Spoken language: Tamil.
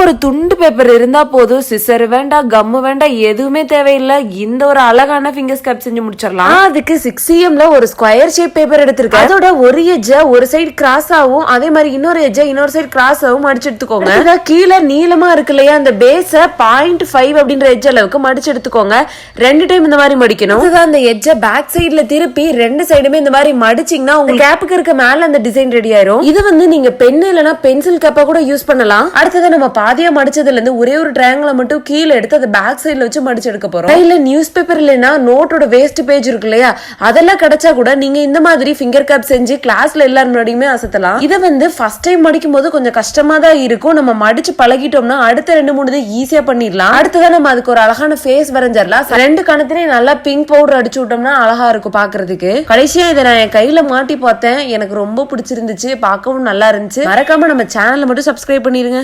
ஒரு துண்டு பேப்பர் இருந்தா போதும். சிசர் வேண்டாம், கம்மு வேண்டாம், எதுவுமே தேவையில்லை. இந்த ஒரு அழகான ஃபிங்கர் ஸ்கேப் செஞ்சு முடிச்சிடலாம். அதுக்கு 6cmல ஒரு ஸ்கொயர் ஷேப் பேப்பர் எடுத்திருக்கேன். அதோட ஒரு எட்ஜ ஒரு சைடு கிராஸ் ஆகும், அதே மாதிரி இன்னொரு எட்ஜ இன்னொரு சைடு கிராஸ் ஆகும் மடிச்சு எடுத்துக்கோங்க. கீழே நீளமா இருக்கு இல்லையா, அந்த பேஸ 0.5 அப்படின்ற எட்ஜ் அளவுக்கு மடிச்சு எடுத்துக்கோங்க. 2 டைம் இந்த மாதிரி மடிக்கணும். அதுதான் அந்த எட்ஜ பேக் சைடுல திருப்பி 2 சைடுமே இந்த மாதிரி மடிச்சீங்கன்னா உங்க கேப்புக்கு இருக்க மேல அந்த டிசைன் ரெடி ஆயிரும். இது வந்து நீங்க பென் இல்லனா பென்சில் கேப்பா கூட யூஸ் பண்ணலாம். அடுத்தது நம்ம பாதியா மடிச்சதுல இருந்து ஒரே ஒரு ட்ரையாங்கிள மட்டும் கீழே எடுத்து அதை பேக் சைடுல வச்சு மடிச்சு எடுக்க போறோம். இல்ல நியூஸ் பேப்பர் இல்லைன்னா நோட்டோட வேஸ்ட் பேஜ் இருக்கு இல்லையா, அதெல்லாம் கிடைச்சா கூட நீங்க இந்த மாதிரி ஃபிங்கர் கேப் செஞ்சு கிளாஸ்ல எல்லாரும் முன்னாடியுமே அசத்தலாம். இதை வந்து ஃபர்ஸ்ட் டைம் மடிக்கும் போது கொஞ்சம் கஷ்டமா தான் இருக்கும். நம்ம மடிச்சு பழகிட்டோம்னா அடுத்த 2-3 ஈஸியா பண்ணிடலாம். அடுத்ததான் நம்ம அதுக்கு ஒரு அழகான ஃபேஸ் வரைஞ்சிடலாம். 2 கணத்திலேயே நல்லா பிங்க் பவுடர் அடிச்சு விட்டோம்னா அழகா இருக்கும் பாக்குறதுக்கு. கடைசியா இதை நான் என் கையில மாட்டி பார்த்தேன். எனக்கு ரொம்ப பிடிச்சிருந்துச்சு, பார்க்கவும் நல்லா இருந்துச்சு. மறக்காம நம்ம சேனலை மட்டும் சப்ஸ்கிரைப் பண்ணிருங்க.